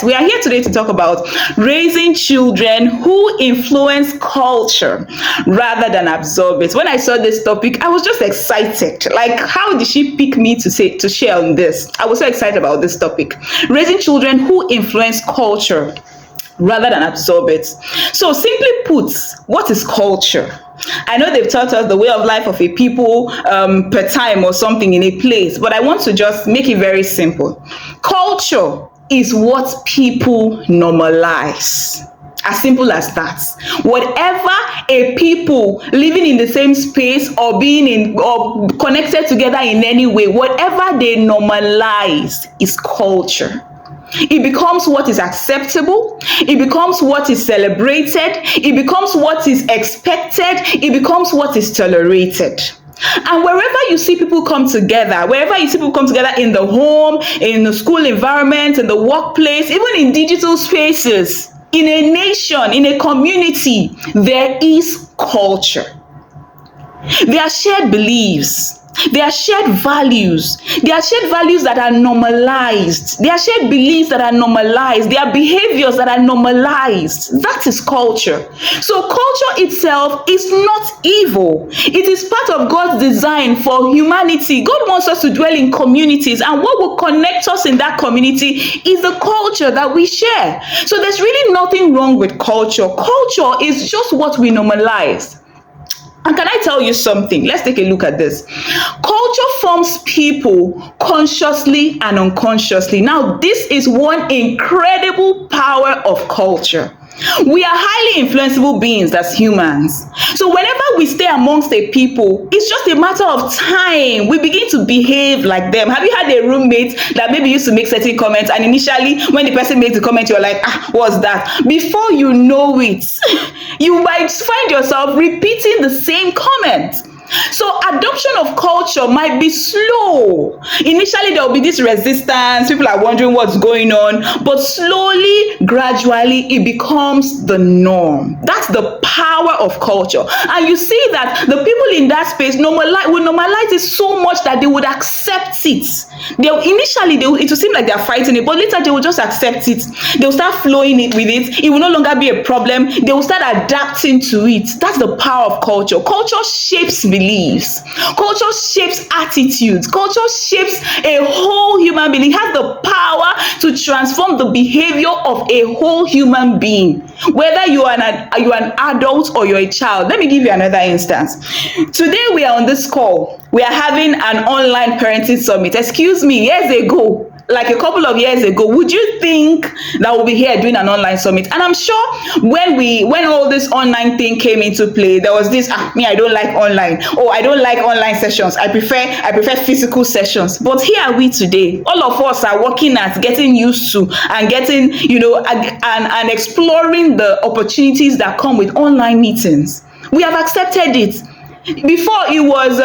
We are here today to talk about raising children who influence culture rather than absorb it. When I saw this topic, I was just excited. Like, how did she pick me to share on this? I was so excited about this topic. Raising children who influence culture rather than absorb it. So simply put, what is culture? I know they've taught us the way of life of a people per time or something in a place, but I want to just make it very simple. Culture is what people normalize. As simple as that. Whatever a people living in the same space or being in or connected together in any way, whatever they normalize is culture. It becomes what is acceptable. It becomes what is celebrated. It becomes what is expected. It becomes what is tolerated. And wherever you see people come together, in the home, in the school environment, in the workplace, even in digital spaces, in a nation, in a community, there is culture. There are shared beliefs. There are shared values. There are shared values that are normalized. There are shared beliefs that are normalized. There are behaviors that are normalized. That is culture. So culture itself is not evil. It is part of God's design for humanity. God wants us to dwell in communities, and what will connect us in that community is the culture that we share. So there's really nothing wrong with culture. Culture is just what we normalize. And can I tell you something? Let's take a look at this. Culture forms people consciously and unconsciously. Now, this is one incredible power of culture. We are highly influenceable beings as humans. So whenever we stay amongst a people, it's just a matter of time. We begin to behave like them. Have you had a roommate that maybe used to make certain comments, and initially when the person makes the comment, you're like, what's that? Before you know it, you might find yourself repeating the same comment. So adoption of culture might be slow. Initially, there will be this resistance. People are wondering what's going on. But slowly, gradually, it becomes the norm. That's the power of culture. And you see that the people in that space will normalize it so much that they would accept it. It will seem like they're fighting it, but later they will just accept it. They will start flowing it with it. It will no longer be a problem. They will start adapting to it. That's the power of culture. Culture shapes beliefs. Culture shapes attitudes. Culture shapes a whole human being. It has the power to transform the behavior of a whole human being. Whether you are an adult or you're a child. Let me give you another instance. Today we are on this call. We are having an online parenting summit. Excuse me, years ago, like a couple of years ago, would you think that we'll be here doing an online summit? And I'm sure when all this online thing came into play, there was this, I don't like online. Oh, I don't like online sessions. I prefer physical sessions. But here are we today. All of us are working at getting used to and getting, and exploring the opportunities that come with online meetings. We have accepted it. Before it was,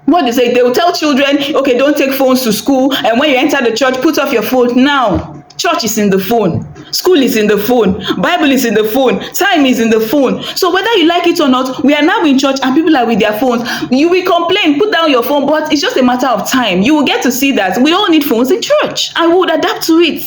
what they say, they will tell children, okay, don't take phones to school, and when you enter the church, put off your phone. Now, church is in the phone, school is in the phone, Bible is in the phone, time is in the phone. So whether you like it or not, we are now in church and people are with their phones. You will complain, put down your phone, but it's just a matter of time. You will get to see that we all need phones in church, and we would adapt to it.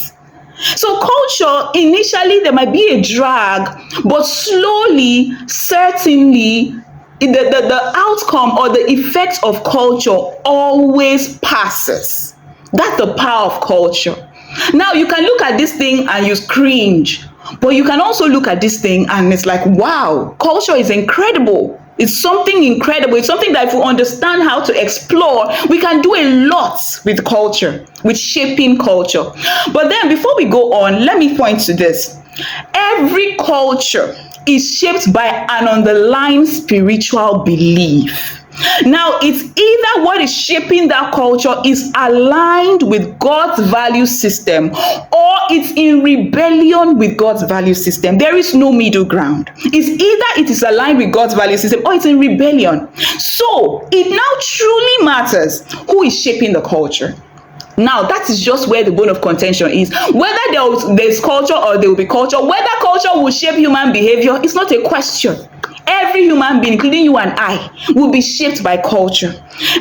So culture, initially there might be a drag, but slowly, certainly, the outcome or the effect of culture always passes. That's the power of culture. Now, you can look at this thing and you cringe, but you can also look at this thing and it's like, wow, culture is incredible. It's something incredible. It's something that if we understand how to explore, we can do a lot with culture, with shaping culture. But then before we go on, let me point to this. Every culture is shaped by an underlying spiritual belief. Now, it's either what is shaping that culture is aligned with God's value system, or it's in rebellion with God's value system. There is no middle ground. It's either it is aligned with God's value system or it's in rebellion. So it now truly matters who is shaping the culture. Now, that is just where the bone of contention is. Whether there's culture or there will be culture, whether culture will shape human behavior is not a question. every human being, including you and I, will be shaped by culture.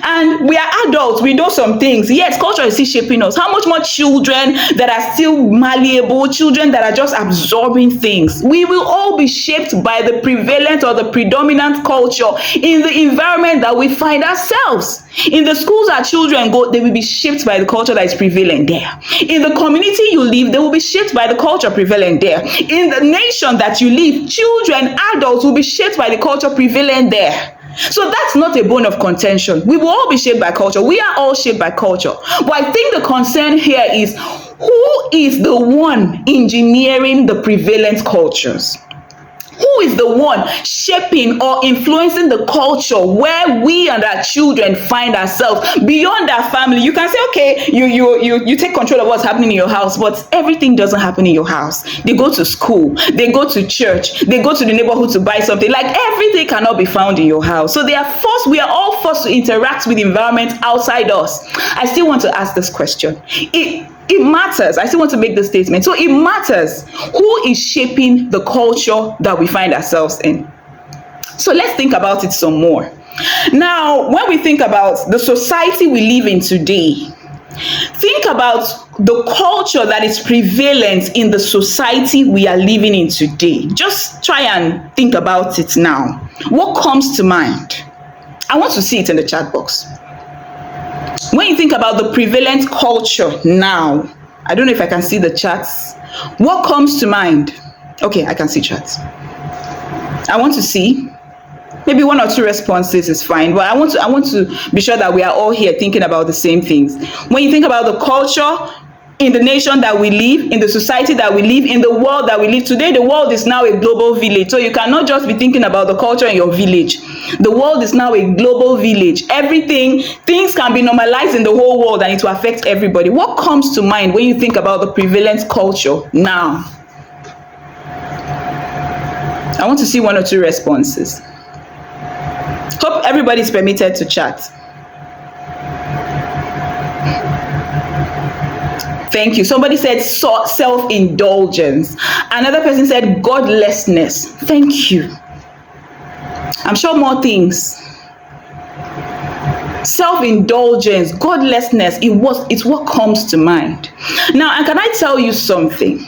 And we are adults, we know some things. Yes, culture is still shaping us. How much more children that are still malleable, children that are just absorbing things? We will all be shaped by the prevalent or the predominant culture in the environment that we find ourselves. In the schools our children go, they will be shaped by the culture that is prevalent there. In the community you live, they will be shaped by the culture prevalent there. In the nation that you live, children, adults will be shaped by the culture prevalent there. So that's not a bone of contention. We will all be shaped by culture. We are all shaped by culture. But I think the concern here is, who is the one engineering the prevalent cultures? Who is the one shaping or influencing the culture where we and our children find ourselves beyond our family? You can say, okay, you take control of what's happening in your house, but everything doesn't happen in your house. They go to school, they go to church, they go to the neighborhood to buy something. Like, everything cannot be found in your house. So we are all forced to interact with the environment outside us. I still want to ask this question. It matters. I still want to make this statement. So it matters who is shaping the culture that we find ourselves in. So let's think about it some more. Now, when we think about the society we live in today, think about the culture that is prevalent in the society we are living in today. Just try and think about it now. What comes to mind? I want to see it in the chat box. When you think about the prevalent culture now, I don't know if I can see the chats. What comes to mind? Okay, I can see chats. I want to see. Maybe one or two responses is fine, but I want to be sure that we are all here thinking about the same things. When you think about the culture in the nation that we live, in the society that we live, in the world that we live today, the world is now a global village. So you cannot just be thinking about the culture in your village. The world is now a global village. Things can be normalized in the whole world and it will affect everybody. What comes to mind when you think about the prevalent culture now? I want to see one or two responses. Hope everybody is permitted to chat. Thank you. Somebody said self-indulgence. Another person said godlessness. Thank you. I'm sure more things. Self-indulgence, godlessness, it's what comes to mind. Now, and can I tell you something?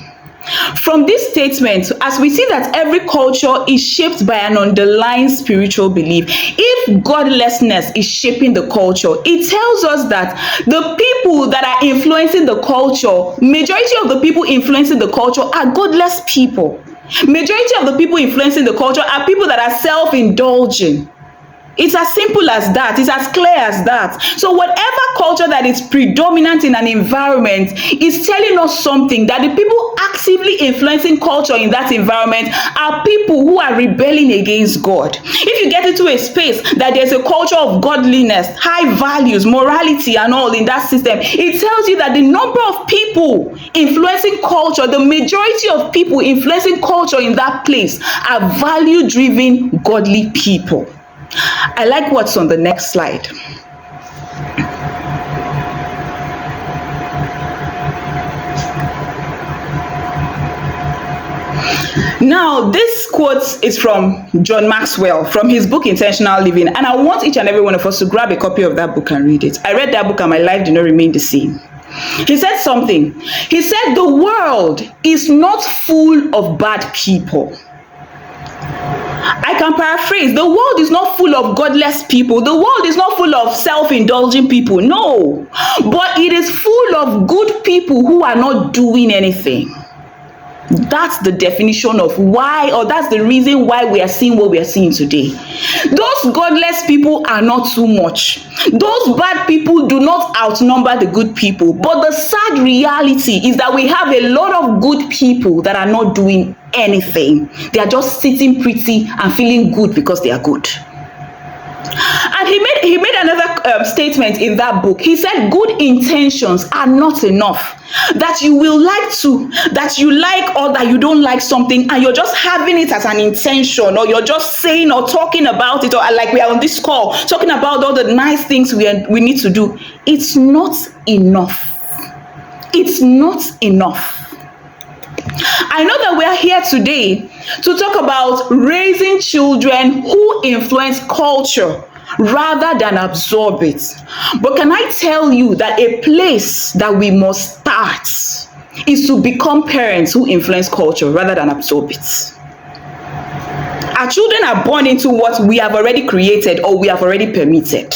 From this statement, as we see that every culture is shaped by an underlying spiritual belief, if godlessness is shaping the culture, it tells us that the people that are influencing the culture, majority of the people influencing the culture are godless people. Majority of the people influencing the culture are people that are self-indulging. It's as simple as that. It's as clear as that. So whatever culture that is predominant in an environment is telling us something, that the people actively influencing culture in that environment are people who are rebelling against God. If you get into a space that there's a culture of godliness, high values, morality and all in that system, it tells you that the number of people influencing culture, the majority of people influencing culture in that place are value-driven, godly people. I like what's on the next slide. Now, this quote is from John Maxwell, from his book Intentional Living, and I want each and every one of us to grab a copy of that book and read it. I read that book and my life did not remain the same. He said something. He said, the world is not full of bad people. I can paraphrase. The world is not full of godless people. The world is not full of self-indulging people. No. But it is full of good people who are not doing anything. That's the definition of why, or that's the reason why we are seeing what we are seeing today. Those godless people are not too much. Those bad people do not outnumber the good people. But the sad reality is that we have a lot of good people that are not doing anything. They are just sitting pretty and feeling good because they are good. And he made another statement in that book. He said, good intentions are not enough. That you will like to, that you like or that you don't like something and you're just having it as an intention, or you're just saying or talking about it, or like we are on this call talking about all the nice things we need to do. It's not enough. It's not enough. I know that we are here today to talk about raising children who influence culture rather than absorb it. But can I tell you that a place that we must start is to become parents who influence culture rather than absorb it. Our children are born into what we have already created or we have already permitted.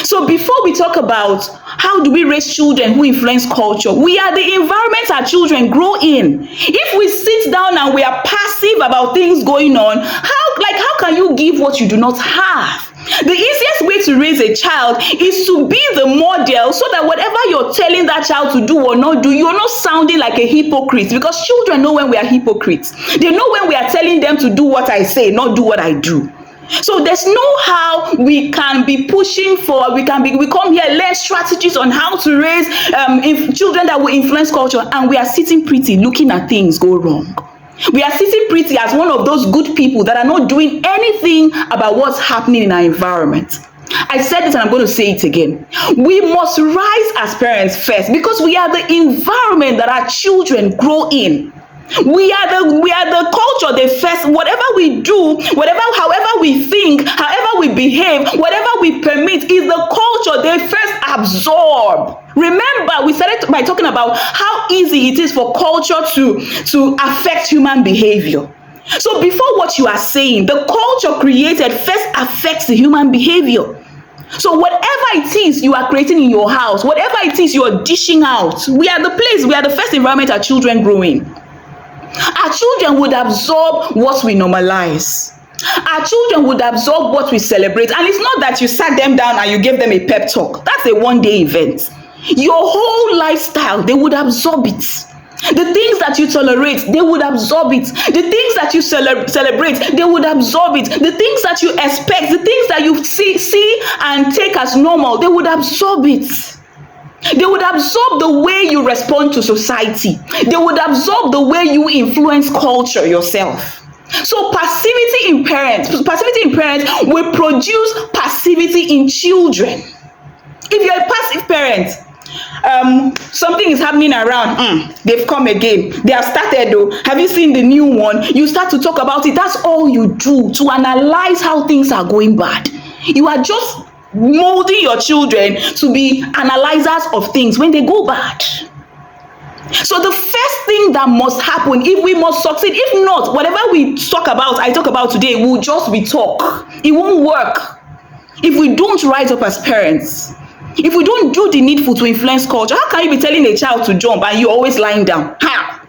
So before we talk about how do we raise children who influence culture, we are the environment our children grow in. If we sit down and we are passive about things going on, how can you give what you do not have? The easiest way to raise a child is to be the model so that whatever you're telling that child to do or not do, you're not sounding like a hypocrite, because children know when we are hypocrites. They know when we are telling them to do what I say, not do what I do. So there's no how we can be pushing for, we come here, learn strategies on how to raise children that will influence culture, and we are sitting pretty looking at things go wrong. We are sitting pretty as one of those good people that are not doing anything about what's happening in our environment. I said this and I'm going to say it again. We must rise as parents first, because we are the environment that our children grow in. We are the culture they first, whatever we do, however we think, however we behave, whatever we permit is the culture they first absorb. Remember, we started by talking about how easy it is for culture to affect human behavior. So before what you are saying, the culture created first affects the human behavior. So whatever it is you are creating in your house, whatever it is you are dishing out, we are the first environment our children grow in. Our children would absorb what we normalize. Our children would absorb what we celebrate. And it's not that you sat them down and you gave them a pep talk. That's a one-day event. Your whole lifestyle, they would absorb it. The things that you tolerate, they would absorb it. The things that you celebrate, they would absorb it. The things that you expect, the things that you see and take as normal, they would absorb it. They would absorb the way you respond to society. They would absorb the way you influence culture yourself. So passivity in parents will produce passivity in children. If you're a passive parent, something is happening around, they've come again, they have started though, have you seen the new one? You start to talk about it. That's all you do to analyze how things are going bad. You are just molding your children to be analyzers of things when they go bad. So the first thing that must happen if we must succeed, if not, whatever I talk about today will just be talk. It won't work if we don't rise up as parents. If we don't do the needful to influence culture. How can you be telling a child to jump and you're always lying down? How?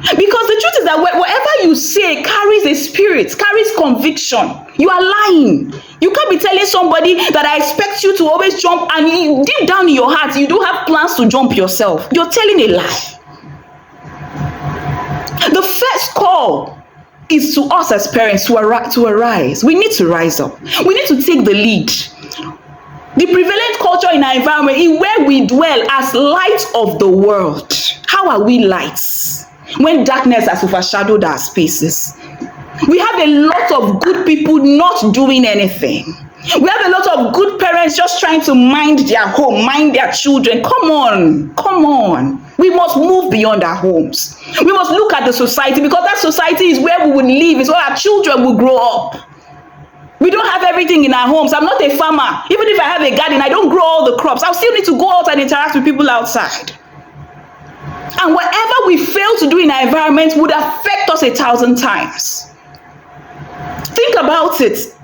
Because the truth is that whatever you say carries a spirit, carries conviction. You are lying. You can't be telling somebody that I expect you to always jump, and deep down in your heart, you don't have plans to jump yourself. You're telling a lie. The first call is to us as parents to arise. We need to rise up. We need to take the lead. The prevalent culture in our environment is where we dwell as light of the world. How are we lights when darkness has overshadowed our spaces? We have a lot of good people not doing anything. We have a lot of good parents just trying to mind their home, mind their children. Come on. We must move beyond our homes. We must look at the society, because that society is where we will live, is where our children will grow up. We don't have everything in our homes. I'm not a farmer. Even if I have a garden, I don't grow all the crops. I'll still need to go out and interact with people outside. And whatever we fail to do in our environment would affect us 1,000 times. Think about it.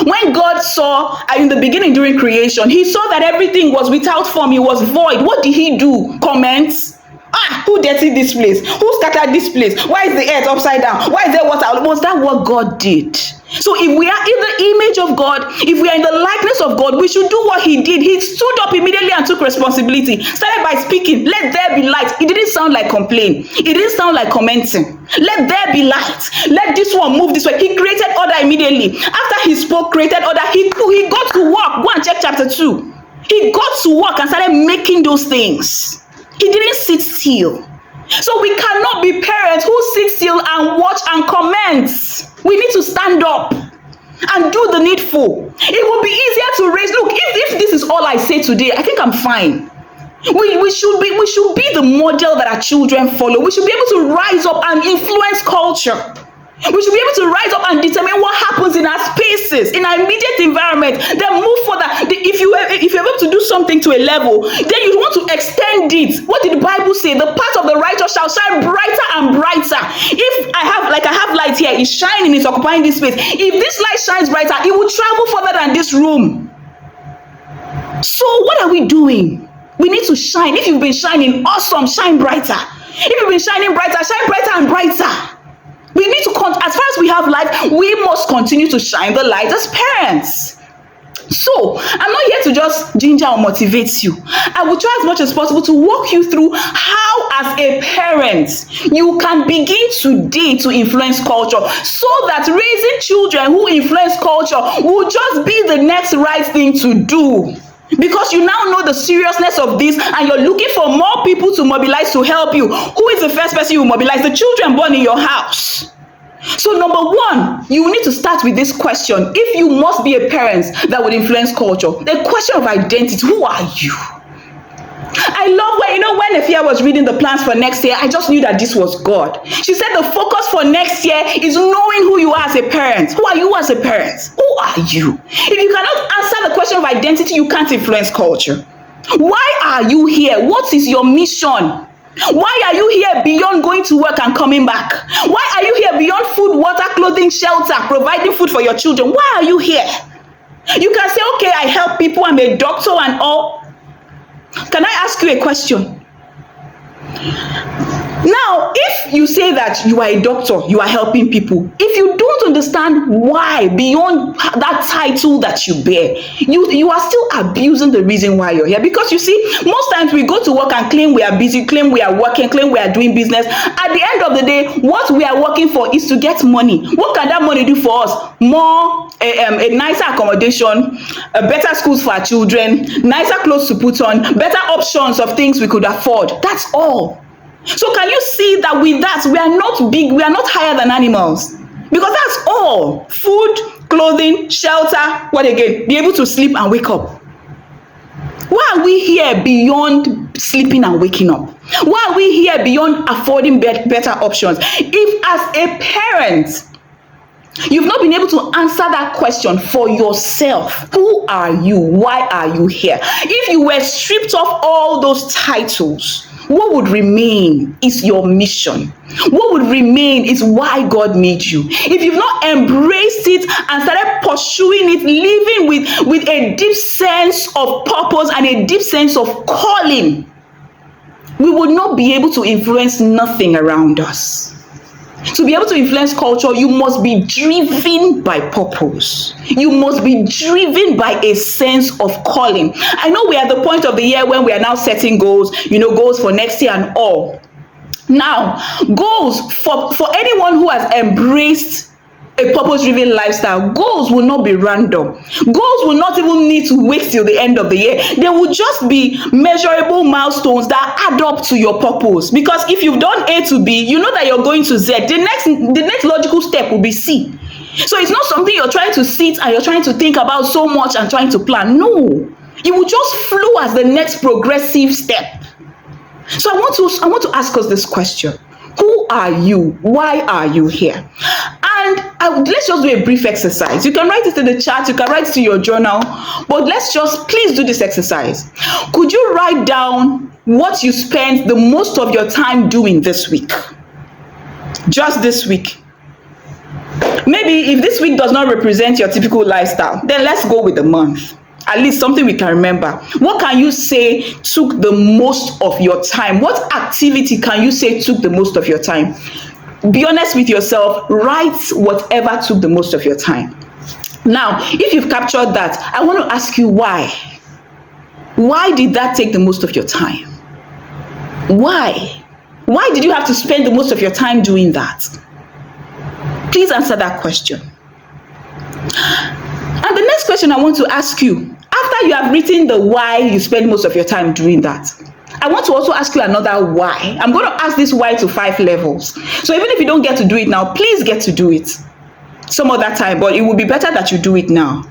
When God saw in the beginning during creation, he saw that everything was without form, it was void. What did he do? Comment. Who dirtied this place? Who scattered this place? Why is the earth upside down? Why is there water? Was that what God did? So if we are in the image of God, if we are in the likeness of God, we should do what he did. He stood up immediately and took responsibility. Started by speaking, let there be light. It didn't sound like complaint. It didn't sound like commenting. Let there be light. Let this one move this way. He created order immediately. After he spoke, created order, he got to work. Go and check chapter 2. He got to work and started making those things. He didn't sit still. So we cannot be parents who sit still and watch and comment. We need to stand up and do the needful. It will be easier to raise. Look, if this is all I say today, I think I'm fine. We should be the model that our children follow. We should be able to rise up and influence culture. We should be able to rise up and determine what happens in our spaces, in our immediate environment, then move further. If you're able to do something to a level, then you want to extend it. What did the Bible say? The path of the righteous shall shine brighter and brighter. If I have light here, it's shining, it's occupying this space. If this light shines brighter, it will travel further than this room. So what are we doing? We need to shine. If you've been shining, awesome, shine brighter. If you've been shining brighter, shine brighter and brighter. We need to, as far as we have light, we must continue to shine the light as parents. So, I'm not here to just ginger or motivate you. I will try as much as possible to walk you through how, as a parent, you can begin today to influence culture, so that raising children who influence culture will just be the next right thing to do. Because you now know the seriousness of this, and you're looking for more people to mobilize to help you. Who is the first person you mobilize? The children born in your house. So number one, you need to start with this question. If you must be a parent that would influence culture, the question of identity, who are you? I love when Efia was reading the plans for next year, I just knew that this was God. She said the focus for next year is knowing who you are as a parent. Who are you as a parent? Who are you? If you cannot answer the question of identity, you can't influence culture. Why are you here? What is your mission? Why are you here beyond going to work and coming back? Why are you here beyond food, water, clothing, shelter, providing food for your children? Why are you here? You can say, okay, I help people, I'm a doctor and all. Can I ask you a question? Now, if you say that you are a doctor, you are helping people, if you don't understand why beyond that title that you bear, you are still abusing the reason why you're here. Because you see, most times we go to work and claim we are busy, claim we are working, claim we are doing business. At the end of the day, what we are working for is to get money. What can that money do for us? More, a nicer accommodation, better schools for our children, nicer clothes to put on, better options of things we could afford. That's all. So can you see that with that, we are not big, we are not higher than animals? Because that's all. Food, clothing, shelter, what again? Be able to sleep and wake up. Why are we here beyond sleeping and waking up? Why are we here beyond affording better options? If as a parent, you've not been able to answer that question for yourself, who are you? Why are you here? If you were stripped of all those titles, what would remain is your mission. What would remain is why God made you. If you've not embraced it and started pursuing it, living with a deep sense of purpose and a deep sense of calling, we would not be able to influence nothing around us. To be able to influence culture, you must be driven by purpose. You must be driven by a sense of calling. I know we are at the point of the year when we are now setting goals, goals for next year and all. Now, goals for anyone who has embraced a purpose-driven lifestyle, goals will not be random. Goals will not even need to wait till the end of the year. They will just be measurable milestones that add up to your purpose. Because if you've done A to B, you know that you're going to Z. The next logical step will be C. So it's not something you're trying to sit and you're trying to think about so much and trying to plan. No, it will just flow as the next progressive step. So I want to ask us this question. Who are you? Why are you here? And let's just do a brief exercise. You can write it in the chat, you can write it to your journal, but please do this exercise. Could you write down what you spent the most of your time doing this week? Just this week. Maybe if this week does not represent your typical lifestyle, then let's go with the month. At least something we can remember. What can you say took the most of your time? What activity can you say took the most of your time? Be honest with yourself. Write whatever took the most of your time. Now, if you've captured that, I want to ask you why. Why did that take the most of your time? Why? Why did you have to spend the most of your time doing that? Please answer that question. And the next question I want to ask you, after you have written the why you spend most of your time doing that, I want to also ask you another why. I'm going to ask this why to 5 levels. So even if you don't get to do it now, please get to do it some other time, but it would be better that you do it now.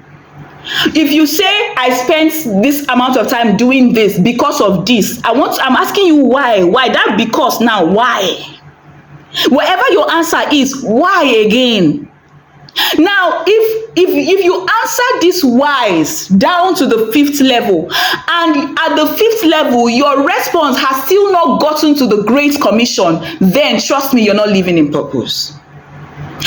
If you say I spent this amount of time doing this because of this, I'm asking you why. Why? That because now, why? Whatever your answer is, why again? Now, if you answer these whys down to the fifth level, and at the fifth level, your response has still not gotten to the Great Commission, then trust me, you're not living in purpose.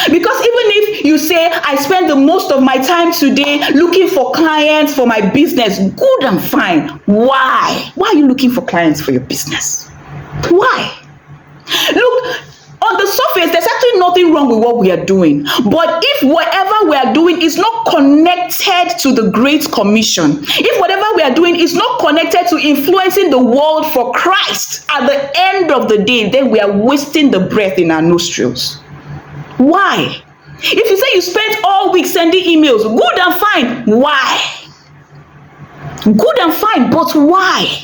Because even if you say, I spend the most of my time today looking for clients for my business, good and fine. Why? Why are you looking for clients for your business? Why? Look, on the surface, there's actually nothing wrong with what we are doing. But if whatever we are doing is not connected to the Great Commission, if whatever we are doing is not connected to influencing the world for Christ, at the end of the day, then we are wasting the breath in our nostrils. Why? If you say you spent all week sending emails, good and fine. Why? Good and fine, but why?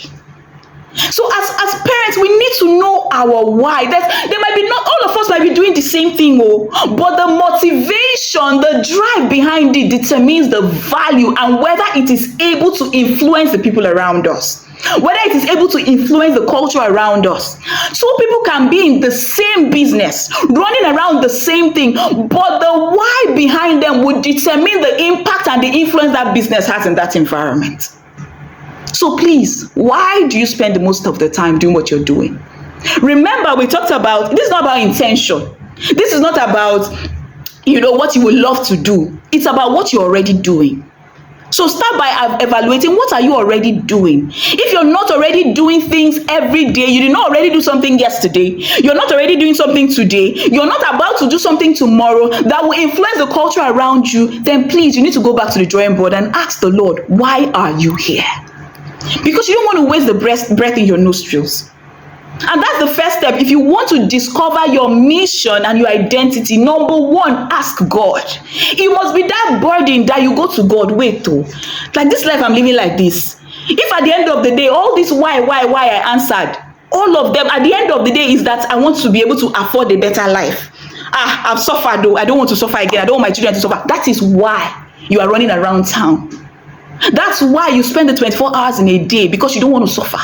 So as parents, we need to know our why. There might be not all of us might be doing the same thing, but the motivation, the drive behind it determines the value and whether it is able to influence the people around us, whether it is able to influence the culture around us. So people can be in the same business, running around the same thing, but the why behind them would determine the impact and the influence that business has in that environment. So please, why do you spend the most of the time doing what you're doing? Remember, we talked about, this is not about intention. This is not about, what you would love to do. It's about what you're already doing. So start by evaluating, what are you already doing? If you're not already doing things every day, you did not already do something yesterday, you're not already doing something today, you're not about to do something tomorrow that will influence the culture around you, then please, you need to go back to the drawing board and ask the Lord, why are you here? Because you don't want to waste the breath in your nostrils. And that's the first step. If you want to discover your mission and your identity, number one, ask God. It must be that burden that you go to God, wait, like this life I'm living like this. If at the end of the day, all this why I answered, all of them at the end of the day is that I want to be able to afford a better life. I've suffered though, I don't want to suffer again, I don't want my children to suffer. That is why you are running around town. That's why you spend the 24 hours in a day, because you don't want to suffer.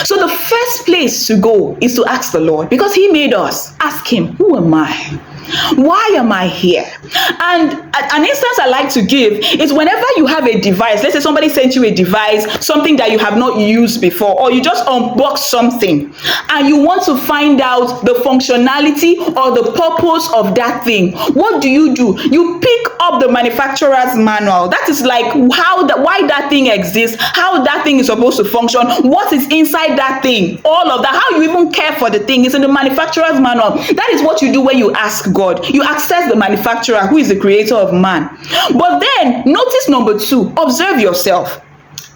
So the first place to go is to ask the Lord, because He made us. Ask Him, who am I? Why am I here? And an instance I like to give is whenever you have a device, let's say somebody sent you a device, something that you have not used before, or you just unbox something and you want to find out the functionality or the purpose of that thing. What do? You pick up the manufacturer's manual. That is like why that thing exists, how that thing is supposed to function, what is inside that thing, all of that, how you even care for the thing is in the manufacturer's manual. That is what you do when you ask God. You access the manufacturer, who is the creator of man. But then notice number two, observe yourself.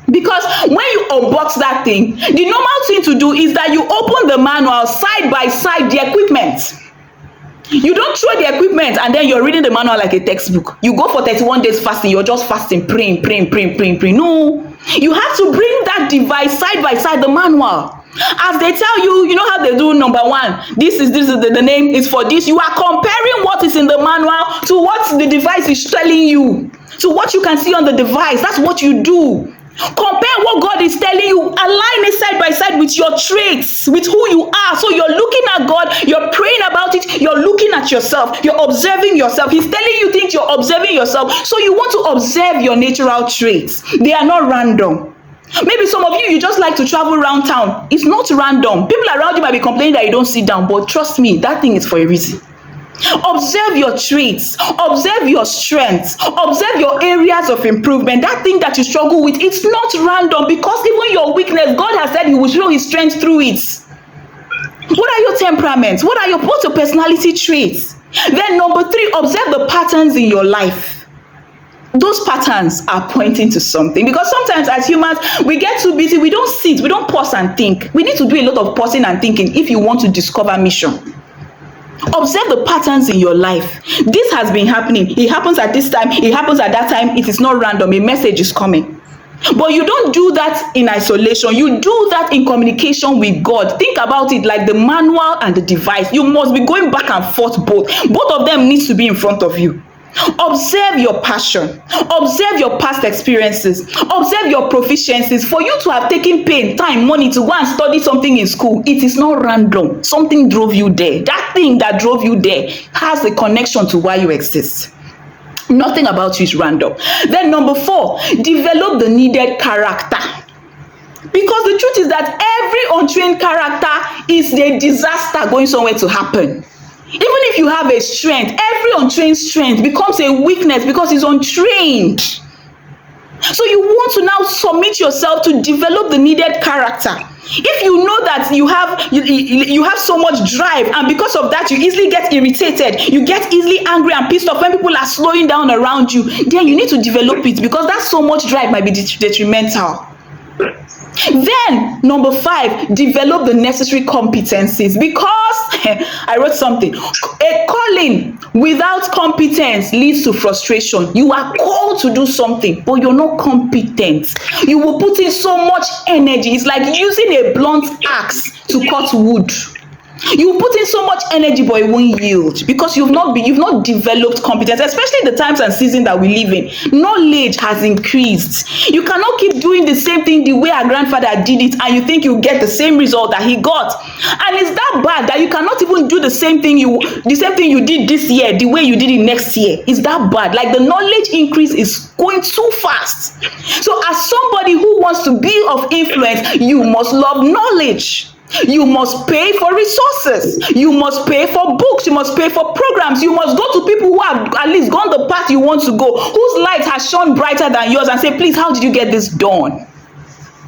Because when you unbox that thing, the normal thing to do is that you open the manual side by side, the equipment. You don't throw the equipment and then you're reading the manual like a textbook. You go for 31 days fasting, you're just fasting, praying. No, you have to bring that device side by side, the manual. As they tell you, you know how they do number one, this is the name is for this. You are comparing what is in the manual to what the device is telling you, to what you can see on the device. That's what you do. Compare what God is telling you, align it side by side with your traits, with who you are. So you're looking at God, you're praying about it, you're looking at yourself, you're observing yourself. He's telling you things, you're observing yourself. So you want to observe your natural traits. They are not random. Maybe some of you just like to travel around town. It's not random. People around you might be complaining that you don't sit down, but trust me, that thing is for a reason. Observe your traits, observe your strengths, observe your areas of improvement. That thing that you struggle with, it's not random, because even your weakness, God has said He will show His strength through it. What are your temperaments? What's your personality traits? Then number three, observe the patterns in your life. Those patterns are pointing to something, because sometimes as humans, we get too busy, we don't sit, we don't pause and think. We need to do a lot of pausing and thinking if you want to discover mission. Observe the patterns in your life. This has been happening. It happens at this time. It happens at that time. It is not random. A message is coming. But you don't do that in isolation. You do that in communication with God. Think about it like the manual and the device. You must be going back and forth both. Both of them needs to be in front of you. Observe your passion. Observe your past experiences. Observe your proficiencies. For you to have taken pain, time, money to go and study something in school, it is not random. Something drove you there. That thing that drove you there has a connection to why you exist. Nothing about you is random. Then number 4, develop the needed character. Because the truth is that every untrained character is a disaster going somewhere to happen. Even if you have a strength, every untrained strength becomes a weakness because it's untrained. So you want to now submit yourself to develop the needed character. If you know that you have so much drive, and because of that you easily get irritated, you get easily angry and pissed off when people are slowing down around you, then you need to develop it, because that so much drive might be detrimental. Then number 5, develop the necessary competencies, because I wrote something. A calling without competence leads to frustration. You are called to do something, but you're not competent. You will put in so much energy. It's like using a blunt axe to cut wood. You put in so much energy, but it won't yield, because you've not developed competence, especially the times and season that we live in. Knowledge has increased. You cannot keep doing the same thing the way our grandfather did it, and you think you get the same result that he got. And it's that bad that you cannot even do the same thing you did this year, the way you did it next year. It's that bad. Like, the knowledge increase is going too fast. So as somebody who wants to be of influence, you must love knowledge. You must pay for resources. You must pay for books. You must pay for programs. You must go to people who have at least gone the path you want to go, whose light has shone brighter than yours, and say, please, how did you get this done?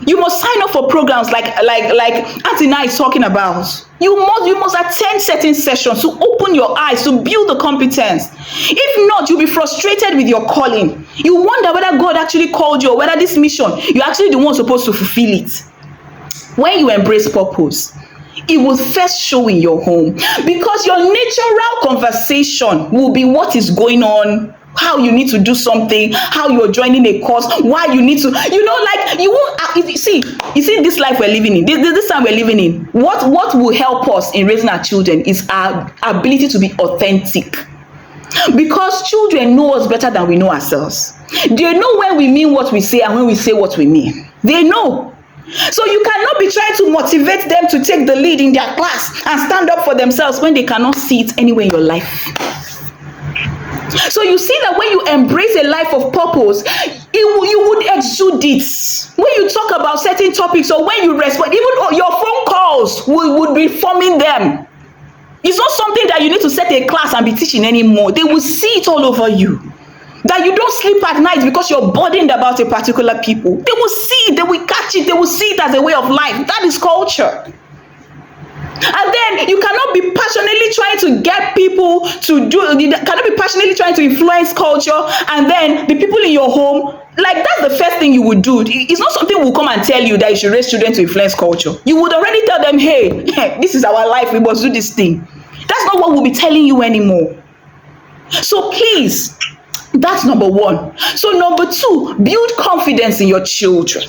You must sign up for programs like Auntie Na is talking about. You must attend certain sessions to open your eyes, to build the competence. If not, you'll be frustrated with your calling. You wonder whether God actually called you, or whether this mission, you're actually the one supposed to fulfill it. When you embrace purpose, it will first show in your home, because your natural conversation will be what is going on, how you need to do something, how you're joining a course, why you need to, like, you won't, you see this life we're living in, this time we're living in, what will help us in raising our children is our ability to be authentic. Because children know us better than we know ourselves. They know when we mean what we say and when we say what we mean. They know. So you cannot be trying to motivate them to take the lead in their class and stand up for themselves when they cannot see it anywhere in your life. So you see that when you embrace a life of purpose, you would exude it. When you talk about certain topics, or when you respond, even your phone calls would be forming them. It's not something that you need to set a class and be teaching anymore. They will see it all over you. That you don't sleep at night because you're burdened about a particular people. They will see it, they will catch it, they will see it as a way of life. That is culture. And then you cannot be passionately trying to get people to do, you cannot be passionately trying to influence culture, and then the people in your home, like, that's the first thing you would do. It's not something we'll come and tell you that you should raise children to influence culture. You would already tell them, hey, this is our life, we must do this thing. That's not what we'll be telling you anymore. So please, that's number 1. So number 2, build confidence in your children.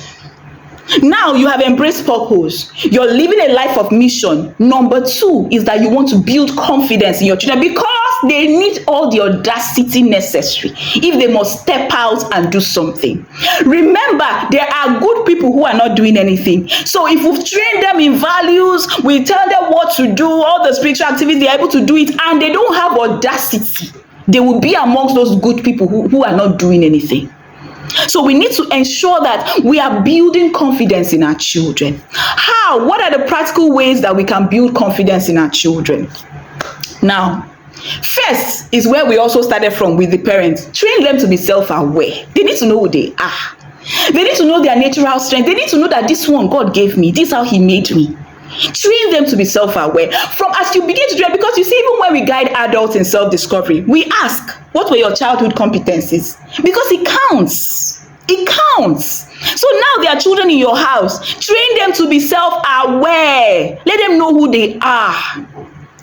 Now you have embraced purpose. You're living a life of mission. Number 2 is that you want to build confidence in your children, because they need all the audacity necessary if they must step out and do something. Remember, there are good people who are not doing anything. So if we've trained them in values, we tell them what to do, all the spiritual activities, they're able to do it, and they don't have audacity, they will be amongst those good people who are not doing anything. So we need to ensure that we are building confidence in our children. How? What are the practical ways that we can build confidence in our children? Now, first is where we also started from with the parents. Train them to be self-aware. They need to know who they are. They need to know their natural strength. They need to know that this one God gave me. This is how he made me. Train them to be self-aware from as you begin to train, because you see, even when we guide adults in self-discovery, we ask, what were your childhood competencies? Because it counts. It counts. So now there are children in your house. Train them to be self-aware. Let them know who they are.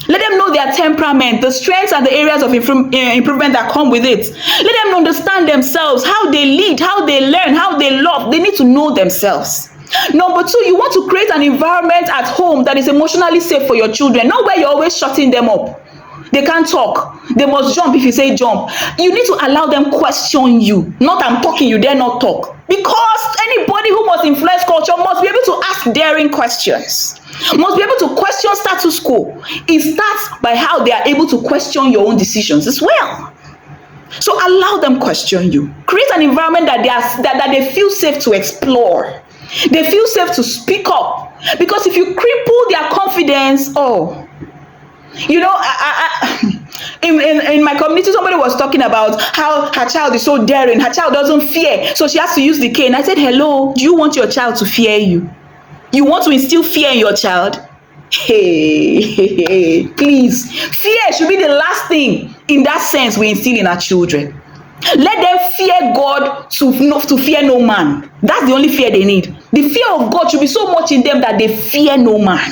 Let them know their temperament, the strengths and the areas of improvement that come with it. Let them understand themselves, how they lead, how they learn, how they love. They need to know themselves. Number 2, you want to create an environment at home that is emotionally safe for your children, not where you're always shutting them up. They can't talk. They must jump if you say jump. You need to allow them question you. Not I'm talking, you dare not talk. Because anybody who must influence culture must be able to ask daring questions. Must be able to question status quo. It starts by how they are able to question your own decisions as well. So allow them question you. Create an environment that they feel safe to explore. They feel safe to speak up. Because if you cripple their confidence, in my community, somebody was talking about how her child is so daring. Her child doesn't fear, so she has to use the cane. I said, hello, do you want your child to fear you? You want to instill fear in your child? Hey, please. Fear should be the last thing in that sense we instill in our children. Let them fear God to fear no man. That's the only fear they need. The fear of God should be so much in them that they fear no man.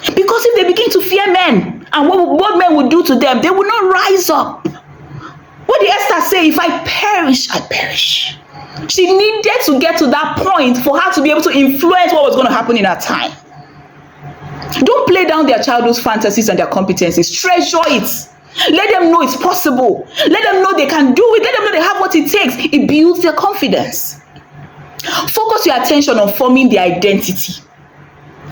Because if they begin to fear men, and what men will do to them, they will not rise up. What did Esther say? If I perish, I perish. She needed to get to that point for her to be able to influence what was going to happen in her time. Don't play down their childhood fantasies and their competencies. Treasure it. Let them know it's possible. Let them know they can do it. Let them know they have what it takes. It builds their confidence. Focus your attention on forming their identity.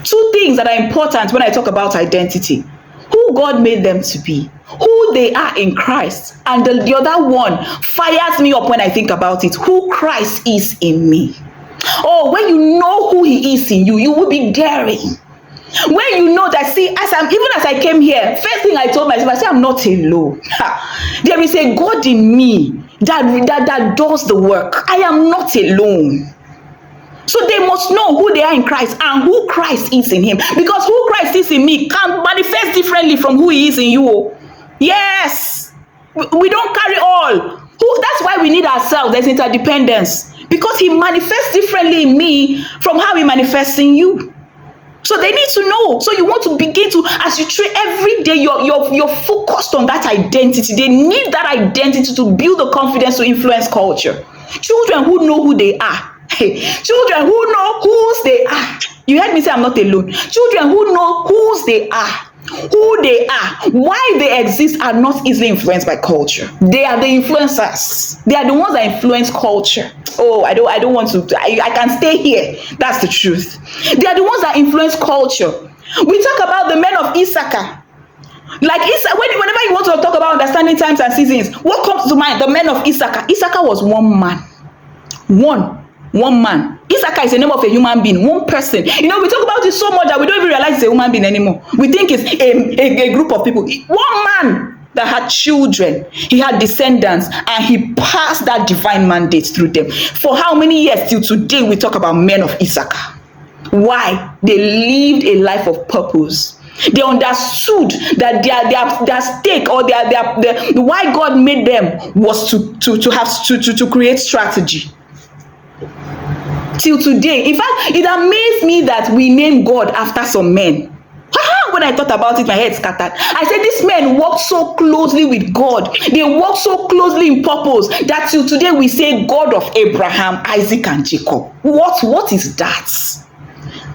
Two things that are important when I talk about identity: who God made them to be, who they are in Christ, and the other one fires me up when I think about it: who Christ is in me. Oh, when you know who He is in you, you will be daring. When you know that, see, even as I came here, first thing I told myself, I said, I'm not alone. There is a God in me that does the work. I am not alone. So they must know who they are in Christ and who Christ is in him. Because who Christ is in me can manifest differently from who he is in you. Yes. We don't carry all. That's why we need ourselves. There's interdependence. Because he manifests differently in me from how he manifests in you. So they need to know. So you want to begin to, as you train every day, you're focused on that identity. They need that identity to build the confidence to influence culture. Children who know who they are. Children who know whose they are. You heard me say I'm not alone. Children who know whose they are, who they are, why they exist, are not easily influenced by culture. They are the influencers. They are the ones that influence culture. Oh, I don't want to. I can stay here. That's the truth. They are the ones that influence culture. We talk about the men of Issachar. Like whenever you want to talk about understanding times and seasons, what comes to mind? The men of Issachar. Issachar was one man. One man. Issachar is the name of a human being, one person. We talk about it so much that we don't even realize it's a human being anymore. We think it's a group of people. One man that had children, he had descendants, and he passed that divine mandate through them. For how many years till today we talk about men of Issachar? Why? They lived a life of purpose. They understood that their stake, or their why God made them was to create strategy. Till today, in fact, it amazed me that we name God after some men. When I thought about it, my head scattered. I said, these men worked so closely with God. They worked so closely in purpose that till today we say God of Abraham, Isaac, and Jacob. What is that?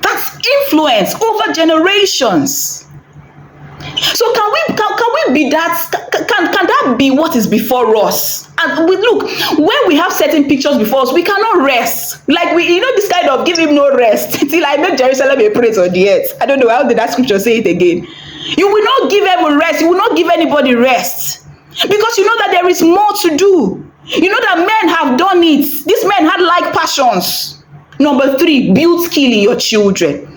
That's influence over generations. So can we be that? Can that be what is before us? And look, when we have certain pictures before us, we cannot rest. Like this kind of give him no rest till I make Jerusalem a praise on the earth. I don't know, how did that scripture say it again? You will not give everyone rest. You will not give anybody rest, because you know that there is more to do. You know that men have done it. These men had like passions. Number 3, build skill in your children.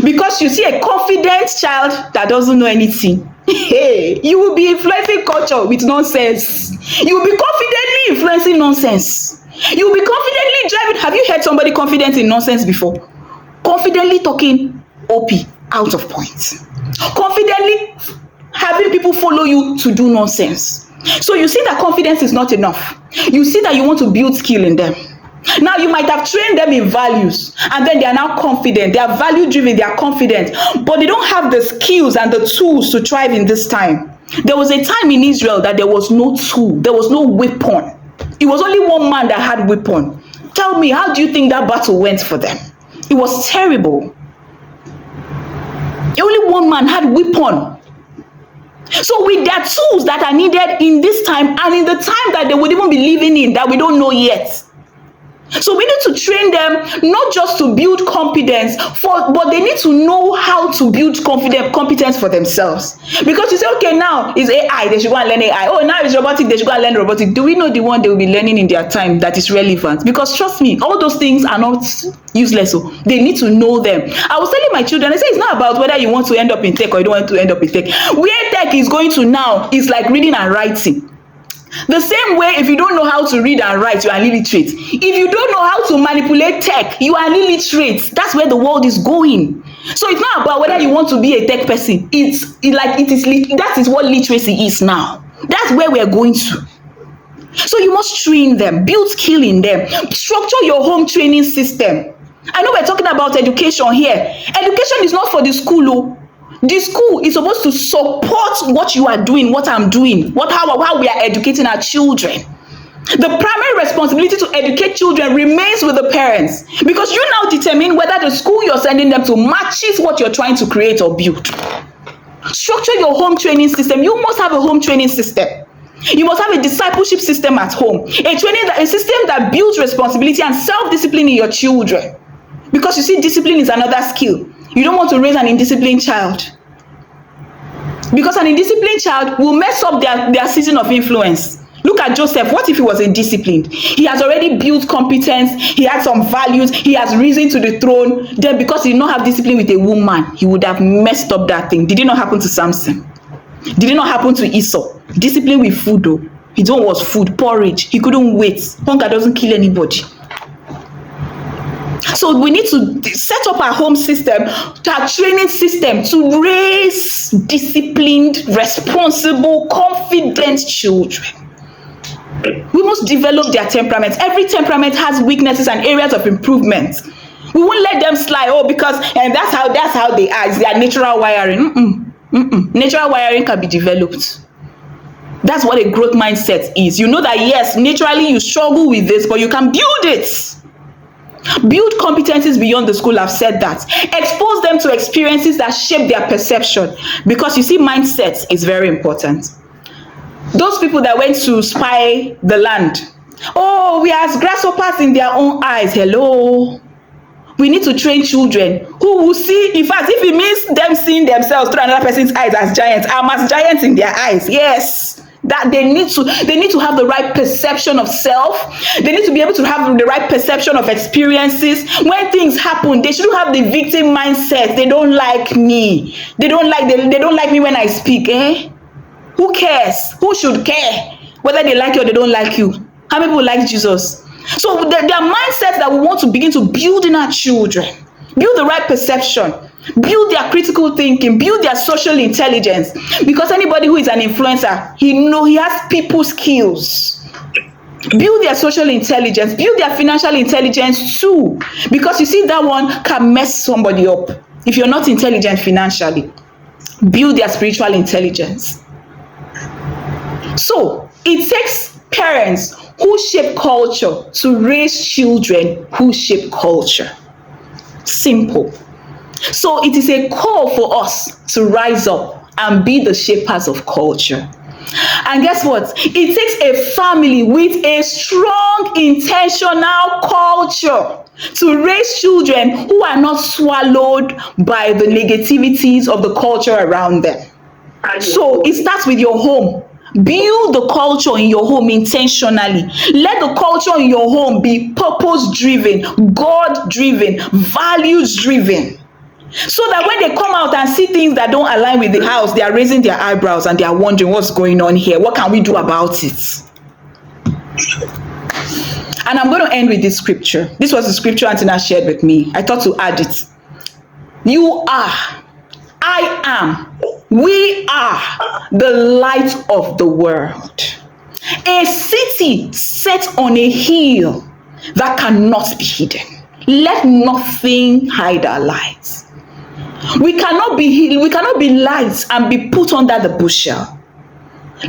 Because you see a confident child that doesn't know anything, hey, you will be influencing culture with nonsense. You will be confidently influencing nonsense. You will be confidently driving. Have you heard somebody confident in nonsense before? Confidently talking OP out of point. Confidently having people follow you to do nonsense. So you see that confidence is not enough. You see that you want to build skill in them. Now you might have trained them in values, and then they are now confident. They are value driven. They are confident, but they don't have the skills and the tools to thrive in this time. There was a time in Israel that there was no tool. There was no weapon. It was only one man that had weapon. Tell me, how do you think that battle went for them? It was terrible. Only one man had weapon. So with their tools that are needed in this time and in the time that they would even be living in that we don't know yet. So we need to train them not just to build competence but they need to know how to build competence for themselves. Because you say, okay, now it's AI, they should go and learn AI. Oh, now it's robotic, they should go and learn robotic. Do we know the one they will be learning in their time that is relevant? Because trust me, all those things are not useless. So they need to know them. I was telling my children, I say it's not about whether you want to end up in tech or you don't want to end up in tech. Where tech is going to now is like reading and writing. The same way, if you don't know how to read and write, you are illiterate. If you don't know how to manipulate tech, you are illiterate. That's where the world is going. So it's not about whether you want to be a tech person. That is what literacy is now. That's where we are going to. So you must train them, build skill in them, structure your home training system. I know we're talking about education here. Education is not for the school. Oh. The school is supposed to support what you are doing, what I'm doing, how we are educating our children. The primary responsibility to educate children remains with the parents, because you now determine whether the school you're sending them to matches what you're trying to create or build. Structure your home training system. You must have a home training system. You must have a discipleship system at home, a system that builds responsibility and self-discipline in your children. Because you see, discipline is another skill. You don't want to raise an indisciplined child, because an indisciplined child will mess up their season of influence. Look at Joseph. What if he was indisciplined? He has already built competence. He had some values. He has risen to the throne. Then because he did not have discipline with a woman, he would have messed up that thing. Did it not happen to Samson? Did it not happen to Esau? Discipline with food though. His own was food, porridge. He couldn't wait. Hunger doesn't kill anybody. So we need to set up our home system, our training system, to raise disciplined, responsible, confident children. We must develop their temperaments. Every temperament has weaknesses and areas of improvement. We won't let them slide. Because that's how they are. It's their natural wiring. Natural wiring can be developed. That's what a growth mindset is. You know that yes, naturally you struggle with this, but you can build it. Build competencies beyond the school. I've said that. Expose them to experiences that shape their perception, because you see, mindset is very important. Those people that went to spy the land, oh, we are as grasshoppers in their own eyes. Hello. We need to train children who will see, in fact, if it means them seeing themselves through another person's eyes as giants, I'm as giants in their eyes. Yes. That they need to have the right perception of self. They need to be able to have the right perception of experiences. When things happen, they shouldn't have the victim mindset. They don't like me. They don't like me when I speak. Who cares? Who should care whether they like you or they don't like you? How many people like Jesus? So there are mindsets that we want to begin to build in our children. Build the right perception. Build their critical thinking, build their social intelligence. Because anybody who is an influencer, he has people skills. Build their social intelligence, build their financial intelligence too. Because you see, that one can mess somebody up. If you're not intelligent financially, build their spiritual intelligence. So it takes parents who shape culture to raise children who shape culture. Simple. So it is a call for us to rise up and be the shapers of culture. And guess what? It takes a family with a strong, intentional culture to raise children who are not swallowed by the negativities of the culture around them. So it starts with your home. Build the culture in your home intentionally. Let the culture in your home be purpose-driven, God-driven, values-driven. So that when they come out and see things that don't align with the house, they are raising their eyebrows and they are wondering what's going on here. What can we do about it? And I'm going to end with this scripture. This was the scripture Antina shared with me. I thought to add it. You are, I am, we are the light of the world. A city set on a hill that cannot be hidden. Let nothing hide our lights. We cannot be lights and be put under the bushel.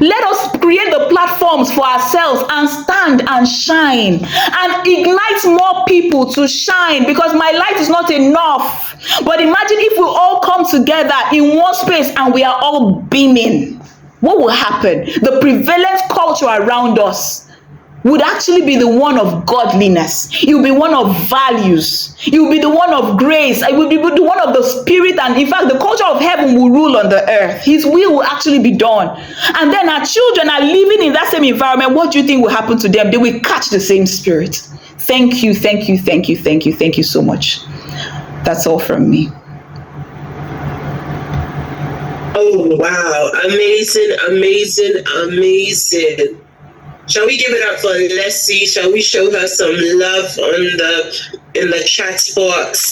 Let us create the platforms for ourselves and stand and shine and ignite more people to shine, because my light is not enough. But imagine if we all come together in one space and we are all beaming. what will happen? The prevalent culture around us would actually be the one of godliness. It will be one of values. It will be the one of grace. It will be the one of the spirit. And in fact, the culture of heaven will rule on the earth. His will actually be done. And then our children are living in that same environment. What do you think will happen to them? They will catch the same spirit. Thank you, thank you, thank you, thank you, thank you so much. That's all from me. Oh, wow. Amazing, amazing, amazing. Shall we give it up for Leslie? Shall we show her some love in the chat box?